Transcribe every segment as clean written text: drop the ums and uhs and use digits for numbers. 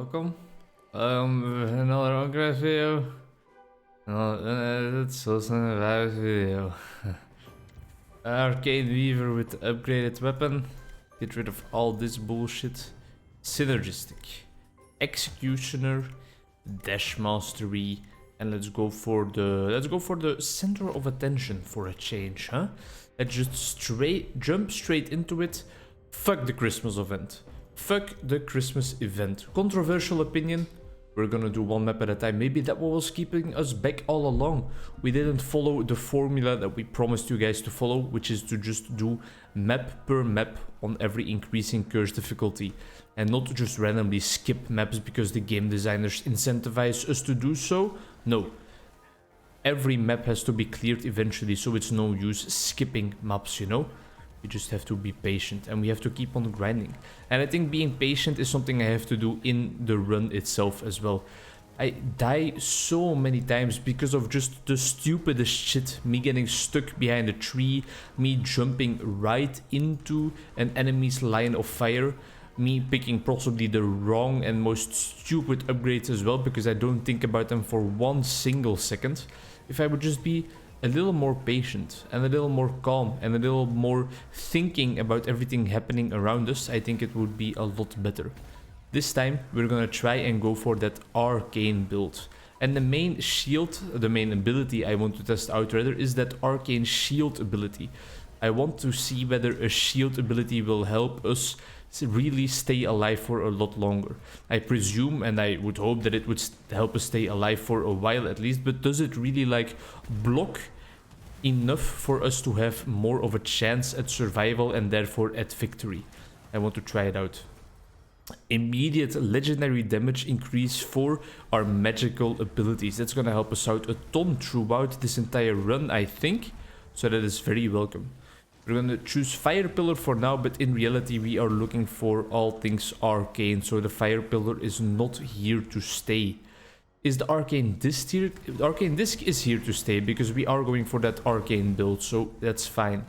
welcome. Another Onkruid video. Another Soulstone Survivors video. Arcane Weaver with the upgraded weapon. Get rid of all this bullshit. Synergistic. Executioner. Dash Mastery. And let's go for the center of attention for a change, huh? Let's just jump straight into it. Fuck the Christmas event. Fuck the Christmas event. Controversial opinion. We're gonna do one map at a time. Maybe that was keeping us back all along. We didn't follow the formula that we promised you guys to follow, which is to just do map per map on every increasing curse difficulty. And not just randomly skip maps because the game designers incentivize us to do so. No. Every map has to be cleared eventually, so it's no use skipping maps, you know? We just have to be patient and we have to keep on grinding. And I think being patient is something I have to do in the run itself as well. I die so many times because of just the stupidest shit. Me getting stuck behind a tree, me jumping right into an enemy's line of fire, me picking possibly the wrong and most stupid upgrades as well because I don't think about them for 1 single second. If I would just be a little more patient and a little more calm and a little more thinking about everything happening around us, I think it would be a lot better. This time we're gonna try and go for that arcane build. And the main shield, the main ability I want to test out rather, is that arcane shield ability. I want to see whether a shield ability will help us really stay alive for a lot longer. I presume and I would hope that it would help us stay alive for a while at least, but does it really like block enough for us to have more of a chance at survival and therefore at victory? I want to try it out. Immediate legendary damage increase for our magical abilities. That's gonna help us out a ton throughout this entire run, I think, so that is very welcome. We're gonna choose Fire Pillar for now, but in reality we are looking for all things arcane, so the Fire Pillar is not here to stay. Is the Arcane Disc here? The Arcane Disc is here to stay because we are going for that arcane build, so that's fine.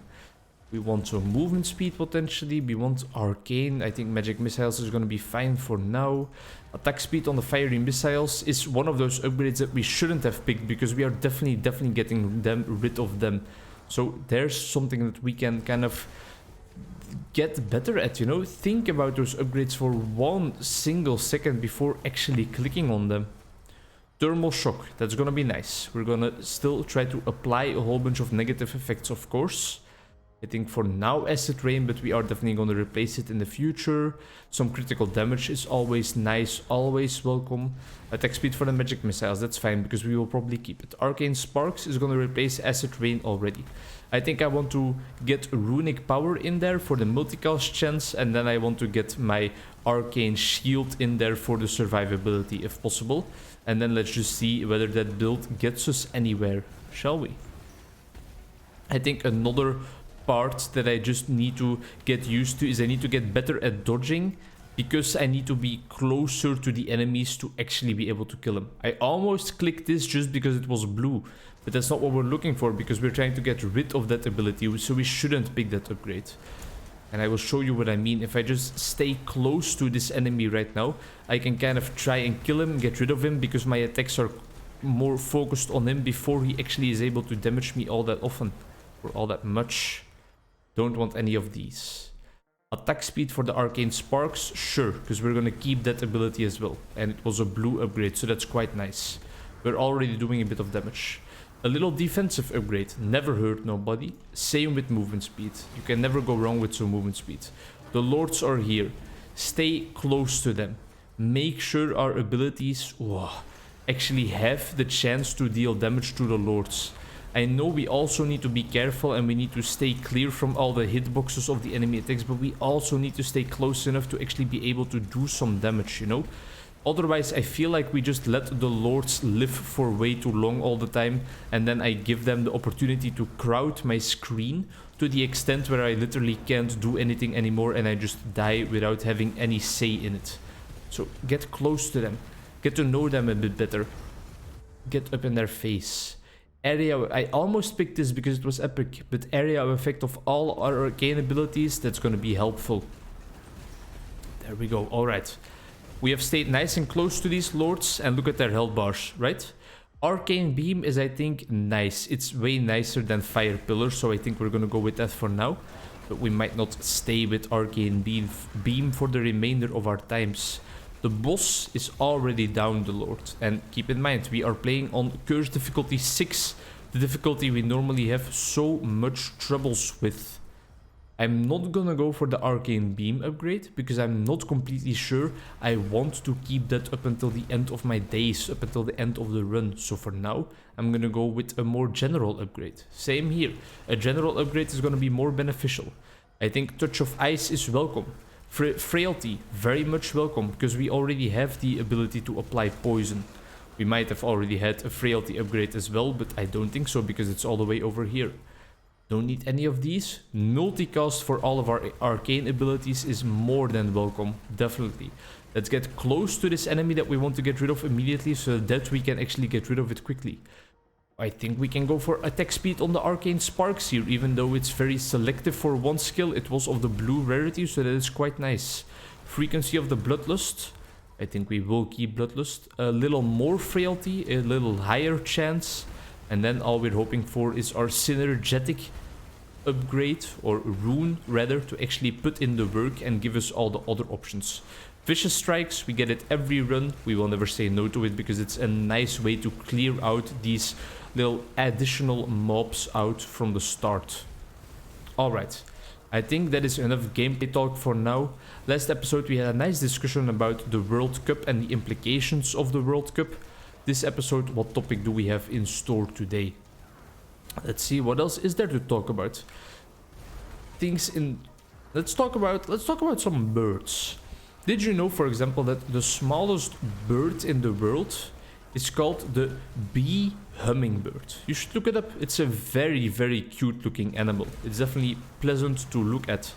We want some movement speed potentially, we want arcane. I think magic missiles is gonna be fine for now. Attack speed on the fiery missiles is one of those upgrades that we shouldn't have picked because we are definitely getting rid of them. So there's something that we can kind of get better at, you know? Think about those upgrades for 1 single second before actually clicking on them. Thermal shock, that's gonna be nice. We're gonna still try to apply a whole bunch of negative effects, of course. I think for now acid rain, but we are definitely going to replace it in the future. Some critical damage is always nice, always welcome. Attack speed for the magic missiles, that's fine because we will probably keep it. Arcane sparks is going to replace acid rain already. I think I want to get runic power in there for the multicast chance, and then I want to get my arcane shield in there for the survivability if possible. And then let's just see whether that build gets us anywhere, shall we? I think another part that I just need to get used to is I need to get better at dodging because I need to be closer to the enemies to actually be able to kill them. I almost clicked this just because it was blue, but that's not what we're looking for because we're trying to get rid of that ability, so we shouldn't pick that upgrade. And I will show you what I mean. If I just stay close to this enemy right now, I can kind of try and kill him, get rid of him because my attacks are more focused on him before he actually is able to damage me all that often or all that much. Don't want any of these. Attack speed for the arcane sparks, sure, because we're gonna keep that ability as well. And it was a blue upgrade, so that's quite nice. We're already doing a bit of damage. A little defensive upgrade, never hurt nobody. Same with movement speed. You can never go wrong with some movement speed. The lords are here. Stay close to them. Make sure our abilities actually have the chance to deal damage to the lords. I know we also need to be careful and we need to stay clear from all the hitboxes of the enemy attacks, but we also need to stay close enough to actually be able to do some damage, you know? Otherwise, I feel like we just let the lords live for way too long all the time, and then I give them the opportunity to crowd my screen to the extent where I literally can't do anything anymore and I just die without having any say in it. So get close to them, get to know them a bit better, get up in their face. Area, I almost picked this because it was epic, but area of effect of all our arcane abilities, that's going to be helpful. There we go. All right. We have stayed nice and close to these lords, and look at their health bars, right? Arcane Beam is, I think, nice. It's way nicer than Fire Pillar, so I think we're gonna go with that for now. But we might not stay with Arcane Beam for the remainder of our times. The boss is already down, the lord. And keep in mind, we are playing on Curse difficulty 6. The difficulty we normally have so much troubles with. I'm not gonna go for the Arcane Beam upgrade, because I'm not completely sure I want to keep that up until the end of my days, up until the end of the run. So for now, I'm gonna go with a more general upgrade. Same here, a general upgrade is gonna be more beneficial. I think Touch of Ice is welcome. Frailty, very much welcome, because we already have the ability to apply poison. We might have already had a Frailty upgrade as well, but I don't think so, because it's all the way over here. Don't need any of these. Multicast for all of our arcane abilities is more than welcome, definitely. Let's get close to this enemy that we want to get rid of immediately, so that we can actually get rid of it quickly. I think we can go for attack speed on the Arcane Sparks here, even though it's very selective for one skill. It was of the blue rarity, so that is quite nice. Frequency of the Bloodlust. I think we will keep Bloodlust. A little more Frailty, a little higher chance. And then all we're hoping for is our synergetic upgrade, or rune rather, to actually put in the work and give us all the other options. Vicious Strikes, we get it every run. We will never say no to it, because it's a nice way to clear out these little additional mobs out from the start. Alright, I think that is enough gameplay talk for now. Last episode we had a nice discussion about the World Cup and the implications of the World Cup. This episode, what topic do we have in store today? Let's see, what else is there to talk about? Let's talk about some birds. Did you know, for example, that the smallest bird in the world is called the bee hummingbird? You should look it up. It's a very, very cute looking animal. It's definitely pleasant to look at.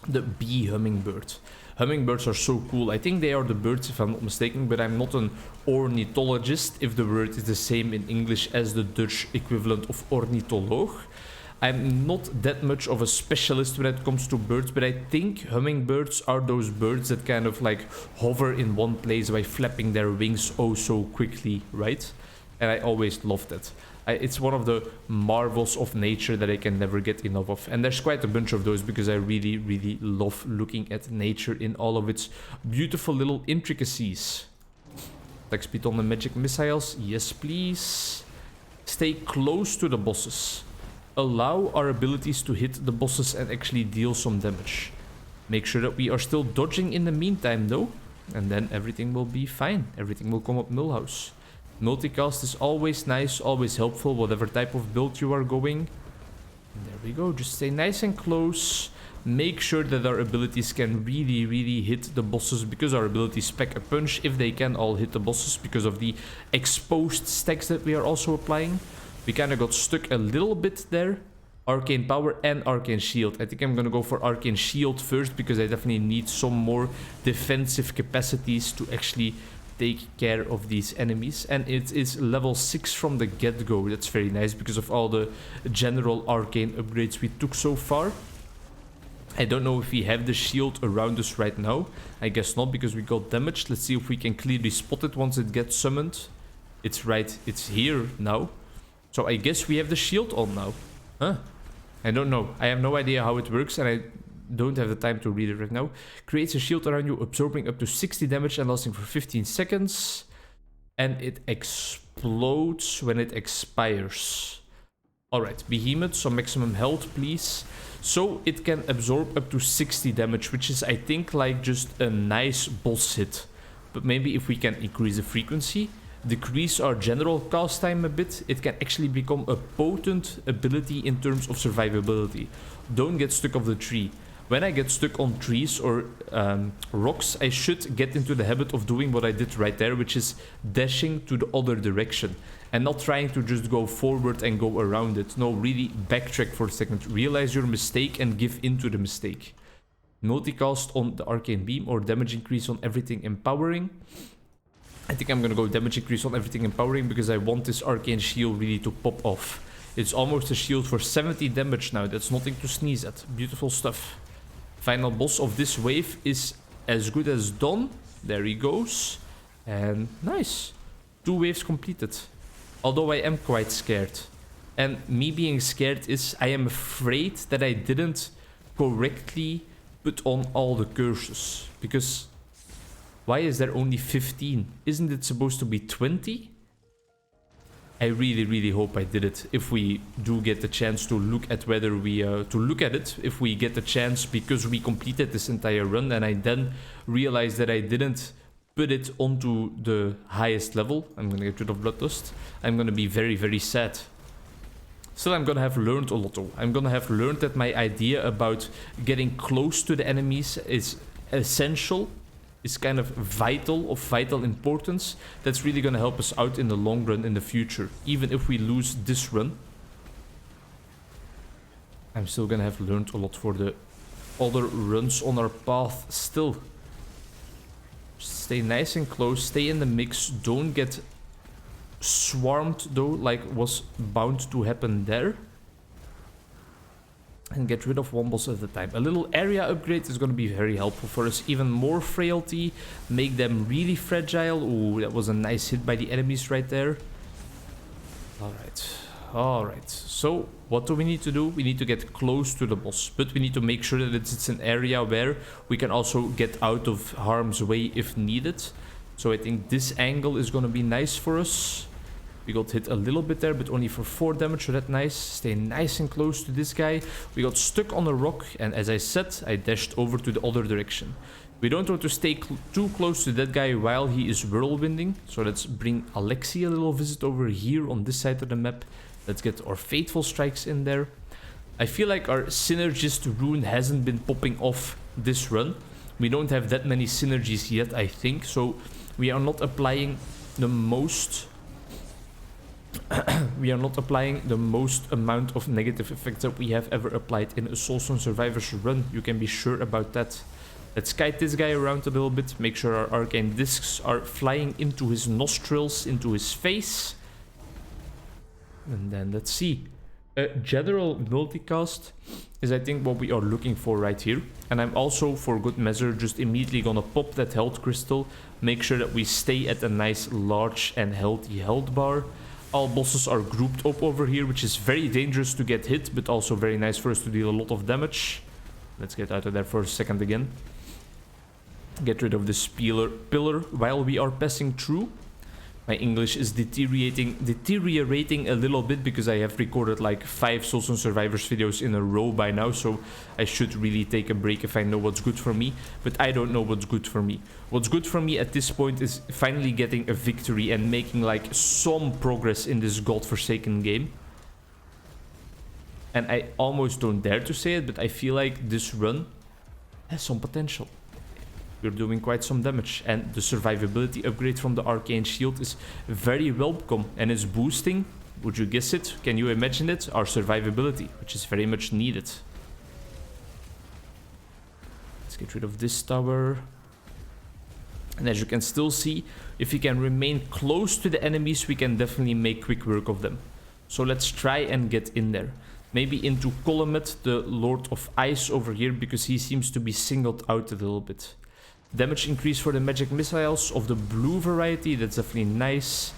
The bee hummingbird. Hummingbirds are so cool. I think they are the birds, if I'm not mistaken, but I'm not an ornithologist, if the word is the same in English as the Dutch equivalent of ornitholoog. I'm not that much of a specialist when it comes to birds, but I think hummingbirds are those birds that kind of like hover in one place by flapping their wings oh so quickly, right? And I always loved that. It's one of the marvels of nature that I can never get enough of. And there's quite a bunch of those, because I really, really love looking at nature in all of its beautiful little intricacies. Attack speed on the magic missiles. Yes, please. Stay close to the bosses. Allow our abilities to hit the bosses and actually deal some damage. Make sure that we are still dodging in the meantime, though. And then everything will be fine. Everything will come up Millhouse. Multicast is always nice, always helpful, whatever type of build you are going. And there we go, just stay nice and close. Make sure that our abilities can really, really hit the bosses, because our abilities pack a punch if they can all hit the bosses, because of the exposed stacks that we are also applying. We kind of got stuck a little bit there. Arcane Power and Arcane Shield. I think I'm gonna go for Arcane Shield first, because I definitely need some more defensive capacities to actually take care of these enemies. And it is level 6 from the get-go. That's very nice, because of all the general arcane upgrades we took so far. I don't know if we have the shield around us right now. I guess not, because we got damaged. Let's see if we can clearly spot it once it gets summoned. It's here now. So I guess we have the shield on now. Huh? I don't know. I have no idea how it works, and I don't have the time to read it right now. Creates a shield around you, absorbing up to 60 damage and lasting for 15 seconds. And it explodes when it expires. Alright, Behemoth, some maximum health, please. So it can absorb up to 60 damage, which is, I think, like just a nice boss hit. But maybe if we can increase the frequency, decrease our general cast time a bit, it can actually become a potent ability in terms of survivability. Don't get stuck off the tree. When I get stuck on trees or rocks, I should get into the habit of doing what I did right there, which is dashing to the other direction. And not trying to just go forward and go around it. No, really backtrack for a second. Realize your mistake and give into the mistake. Multicast on the Arcane Beam, or damage increase on everything empowering. I think I'm gonna go damage increase on everything empowering, because I want this Arcane Shield really to pop off. It's almost a shield for 70 damage now. That's nothing to sneeze at. Beautiful stuff. Final boss of this wave is as good as done. There he goes. And nice. 2 waves completed. Although I am quite scared. And me being scared is I am afraid that I didn't correctly put on all the curses. Because why is there only 15? Isn't it supposed to be 20? I really hope I did it. If we do get the chance to look at whether we if we get the chance, because we completed this entire run and I then realized that I didn't put it onto the highest level. I'm gonna get rid of Bloodlust. I'm gonna be very sad. Still, I'm gonna have learned a lot though. I'm gonna have learned that my idea about getting close to the enemies is essential. Is kind of vital importance. That's really gonna help us out in the long run in the future. Even if we lose this run. I'm still gonna have learned a lot for the other runs on our path still. Stay nice and close, stay in the mix, don't get swarmed though, like was bound to happen there. And get rid of one boss at a time. A little area upgrade is going to be very helpful for us. Even more frailty, make them really fragile. Ooh, that was a nice hit by the enemies right there. Alright, so what do we need to do? We need to get close to the boss, but we need to make sure that it's an area where we can also get out of harm's way if needed. So I think this angle is going to be nice for us. We got hit a little bit there, but only for 4 damage, so that's nice. Stay nice and close to this guy. We got stuck on a rock, and as I said, I dashed over to the other direction. We don't want to stay too close to that guy while he is whirlwinding. So let's bring Alexi a little visit over here on this side of the map. Let's get our Fateful Strikes in there. I feel like our Synergist rune hasn't been popping off this run. We don't have that many synergies yet, I think. So we are not applying the most... we are not applying the most amount of negative effects that we have ever applied in a Soulstone Survivors run. You can be sure about that. Let's kite this guy around a little bit. Make sure our arcane discs are flying into his nostrils, into his face. And then let's see. A general multicast is I think what we are looking for right here. And I'm also, for good measure, just immediately gonna pop that health crystal. Make sure that we stay at a nice, large and healthy health bar. All bosses are grouped up over here, which is very dangerous to get hit, but also very nice for us to deal a lot of damage. Let's get out of there for a second again. Get rid of this pillar while we are passing through. My English is deteriorating a little bit because I have recorded like 5 Soulstone Survivors videos in a row by now, so I should really take a break if I know what's good for me, but I don't know what's good for me. What's good for me at this point is finally getting a victory and making like some progress in this godforsaken game. And I almost don't dare to say it, but I feel like this run has some potential. We're doing quite some damage, and the survivability upgrade from the Arcane Shield is very welcome, and it's boosting, would you guess it, can you imagine it, our survivability, which is very much needed. Let's get rid of this tower. And as you can still see, if we can remain close to the enemies, we can definitely make quick work of them. So let's try and get in there. Maybe into Colomet, the Lord of Ice over here, because he seems to be singled out a little bit. Damage increase for the magic missiles of the blue variety, that's definitely nice.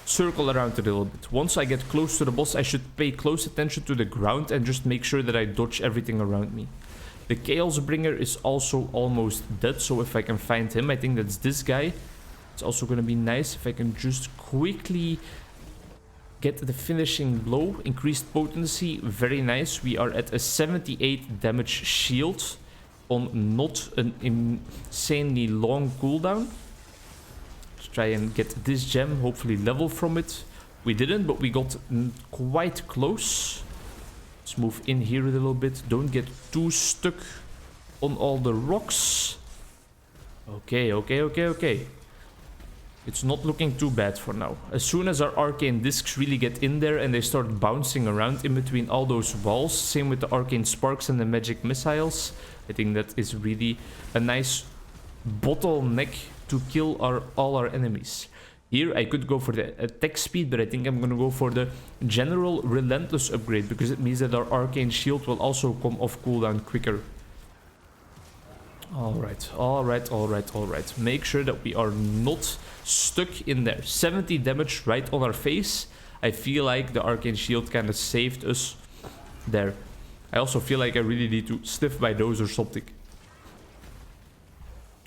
Circle around a little bit. Once I get close to the boss, I should pay close attention to the ground and just make sure that I dodge everything around me. The Chaos Bringer is also almost dead, so if I can find him, I think that's this guy. It's also going to be nice if I can just quickly get the finishing blow. Increased potency, very nice. We are at a 78 damage shield on not an insanely long cooldown. Let's try and get this gem, hopefully level from it. We didn't, but we got quite close. Let's move in here a little bit. Don't get too stuck on all the rocks. Okay. It's not looking too bad for now. As soon as our arcane discs really get in there and they start bouncing around in between all those walls, same with the arcane sparks and the magic missiles, I think that is really a nice bottleneck to kill all our enemies. Here I could go for the attack speed, but I think I'm going to go for the general relentless upgrade, because it means that our arcane shield will also come off cooldown quicker. Alright. Make sure that we are not stuck in there. 70 damage right on our face. I feel like the Arcane Shield kind of saved us there. I also feel like I really need to sniff my nose or something.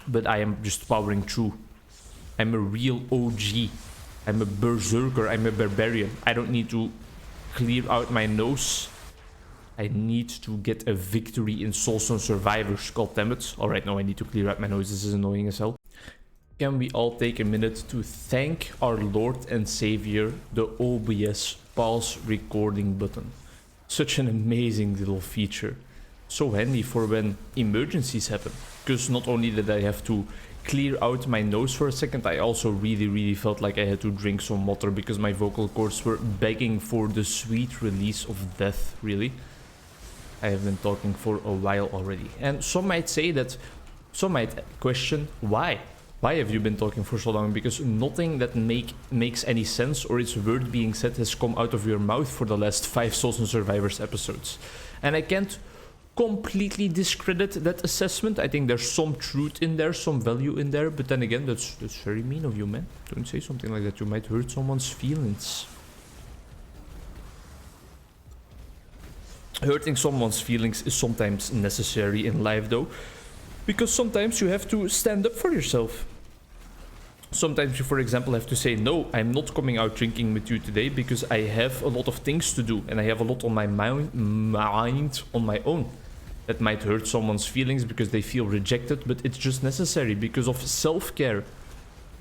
But I am just powering through. I'm a real OG. I'm a berserker. I'm a barbarian. I don't need to clear out my nose. I need to get a victory in Soulstone Survivors. God damn it. Alright, now I need to clear out my nose. This is annoying as hell. Can we all take a minute to thank our Lord and Savior, the OBS pause recording button. Such an amazing little feature. So handy for when emergencies happen. Because not only did I have to clear out my nose for a second, I also really felt like I had to drink some water because my vocal cords were begging for the sweet release of death, really. I have been talking for a while already. And some might say that, some might question why. Why have you been talking for so long? Because nothing that makes any sense or is worth being said has come out of your mouth for the last 5 Soulstone Survivors episodes. And I can't completely discredit that assessment. I think there's some truth in there, some value in there. But then again, that's very mean of you, man. Don't say something like that. You might hurt someone's feelings. Hurting someone's feelings is sometimes necessary in life, though. Because sometimes you have to stand up for yourself. Sometimes you, for example, have to say, no, I'm not coming out drinking with you today because I have a lot of things to do and I have a lot on my mind on my own. That might hurt someone's feelings because they feel rejected, but it's just necessary because of self-care.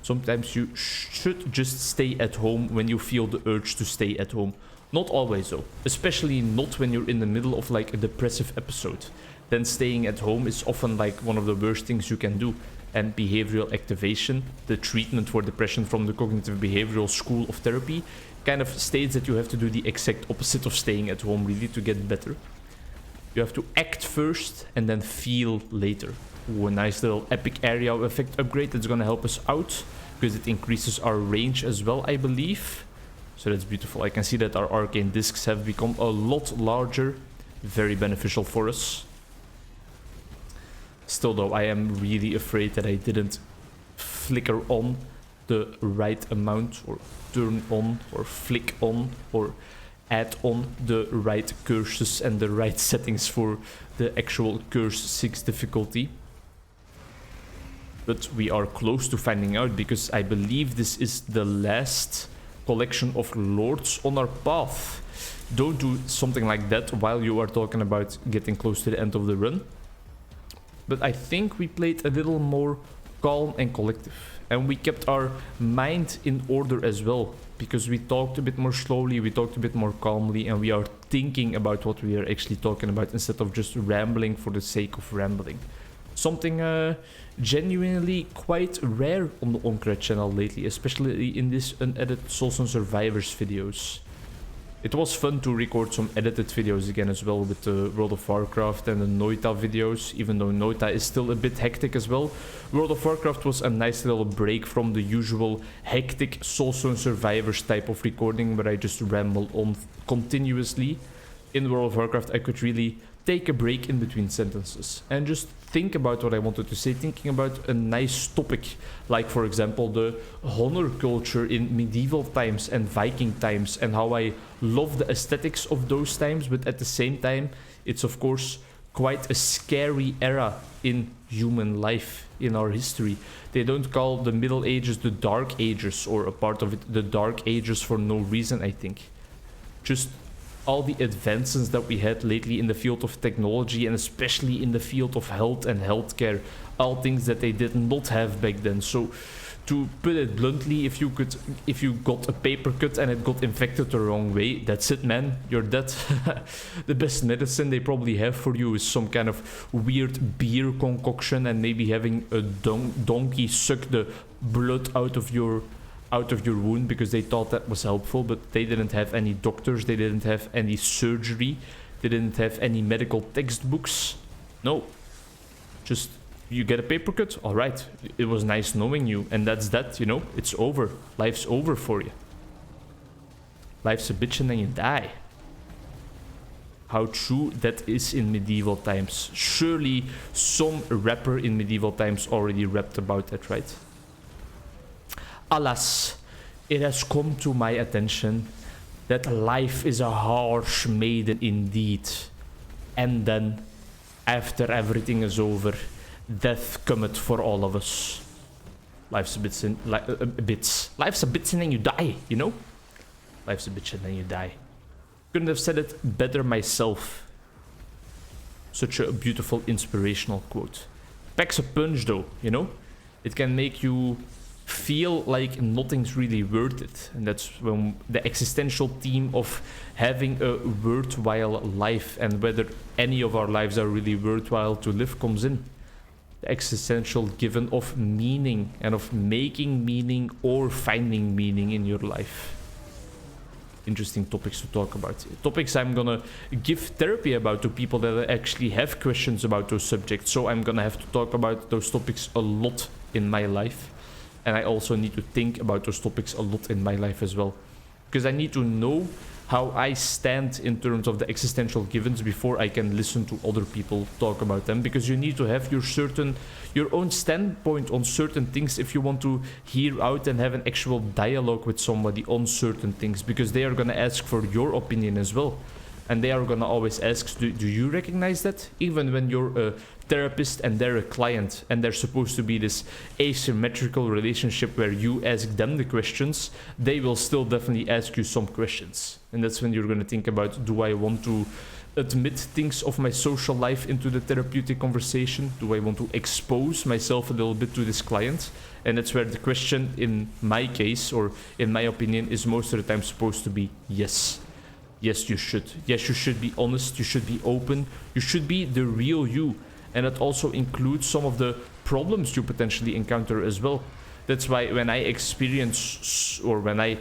Sometimes you should just stay at home when you feel the urge to stay at home. Not always though, especially not when you're in the middle of like a depressive episode. Then staying at home is often like one of the worst things you can do. And behavioral activation, the treatment for depression from the cognitive behavioral school of therapy, kind of states that you have to do the exact opposite of staying at home really to get better. You have to act first and then feel later. Ooh, a nice little epic area effect upgrade that's gonna help us out because it increases our range as well, I believe. So that's beautiful. I can see that our arcane discs have become a lot larger. Very beneficial for us. Still though, I am really afraid that I didn't flicker on the right amount or turn on or flick on or add on the right curses and the right settings for the actual curse 6 difficulty. But we are close to finding out because I believe this is the last collection of lords on our path. Don't do something like that while you are talking about getting close to the end of the run. But I think we played a little more calm and collective. And we kept our mind in order as well. Because we talked a bit more slowly, we talked a bit more calmly, and we are thinking about what we are actually talking about instead of just rambling for the sake of rambling. Something genuinely quite rare on the Onkruid channel lately, especially in this unedited Soulstone Survivors videos. It was fun to record some edited videos again as well with the World of Warcraft and the Noita videos, even though Noita is still a bit hectic as well. World of Warcraft was a nice little break from the usual hectic Soulstone Survivors type of recording where I just ramble on continuously. In World of Warcraft I could really take a break in between sentences and just think about what I wanted to say, thinking about a nice topic, like for example the honor culture in medieval times and Viking times and how I love the aesthetics of those times, but at the same time it's of course quite a scary era in human life, in our history. They don't call the Middle Ages the Dark Ages, or a part of it the Dark Ages, for no reason, I think. Just all the advances that we had lately in the field of technology and especially in the field of health and healthcare, all things that they did not have back then. So to put it bluntly, if you got a paper cut and it got infected the wrong way, that's it, man, you're dead. The best medicine they probably have for you is some kind of weird beer concoction and maybe having a donkey suck the blood out of your wound because they thought that was helpful, but they didn't have any doctors, they didn't have any surgery, they didn't have any medical textbooks. No, just you get a paper cut, all right, it was nice knowing you, and that's that, you know, it's over, life's over for you. Life's a bitch and then you die. how true that is in medieval times. Surely some rapper in medieval times already rapped about that, right? Alas, it has come to my attention that life is a harsh maiden indeed. And then, after everything is over, death cometh for all of us. Life's a bitch and then you die, you know? Life's a bitch and then you die. Couldn't have said it better myself. Such a beautiful, inspirational quote. Packs a punch though, you know? It can make you feel like nothing's really worth it. And that's when the existential theme of having a worthwhile life and whether any of our lives are really worthwhile to live comes in. The existential given of meaning and of making meaning or finding meaning in your life. Interesting topics to talk about. Topics I'm gonna give therapy about to people that actually have questions about those subjects. So I'm gonna have to talk about those topics a lot in my life. And I also need to think about those topics a lot in my life as well. Because I need to know how I stand in terms of the existential givens before I can listen to other people talk about them. Because you need to have your own standpoint on certain things if you want to hear out and have an actual dialogue with somebody on certain things. Because they are going to ask for your opinion as well. And they are going to always ask, do you recognize that? Even when you're a therapist and they're a client and they're supposed to be this asymmetrical relationship where you ask them the questions, they will still definitely ask you some questions. And that's when you're going to think about, do I want to admit things of my social life into the therapeutic conversation? Do I want to expose myself a little bit to this client? And that's where the question in my case, or in my opinion, is most of the time supposed to be yes. Yes, you should. Yes, you should be honest. You should be open. You should be the real you. And that also includes some of the problems you potentially encounter as well. That's why when I experience or when I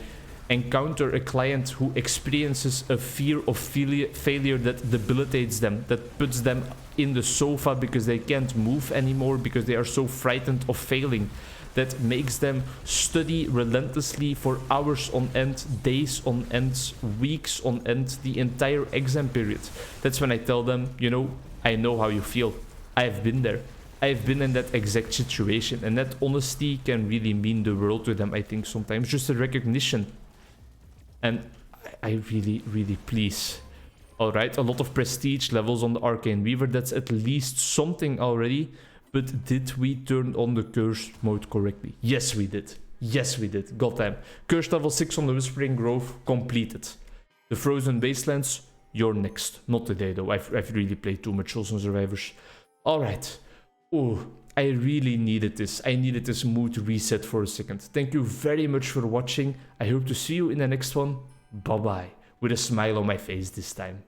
encounter a client who experiences a fear of failure that debilitates them, that puts them in the sofa because they can't move anymore because they are so frightened of failing, that makes them study relentlessly for hours on end, days on end, weeks on end, the entire exam period. That's when I tell them, you know, I know how you feel. I've been there. I've been in that exact situation. And that honesty can really mean the world to them, I think, sometimes. Just a recognition. And I really, really please. Alright, a lot of prestige levels on the Arcane Weaver. That's at least something already. But did we turn on the curse mode correctly? Yes, we did. Yes, we did. Goddamn. Curse level 6 on the Whispering Grove completed. The Frozen Wastelands, you're next. Not today, though. I've really played too much Soulstone Survivors. Alright. Oh, I really needed this. I needed this mood reset for a second. Thank you very much for watching. I hope to see you in the next one. Bye-bye. With a smile on my face this time.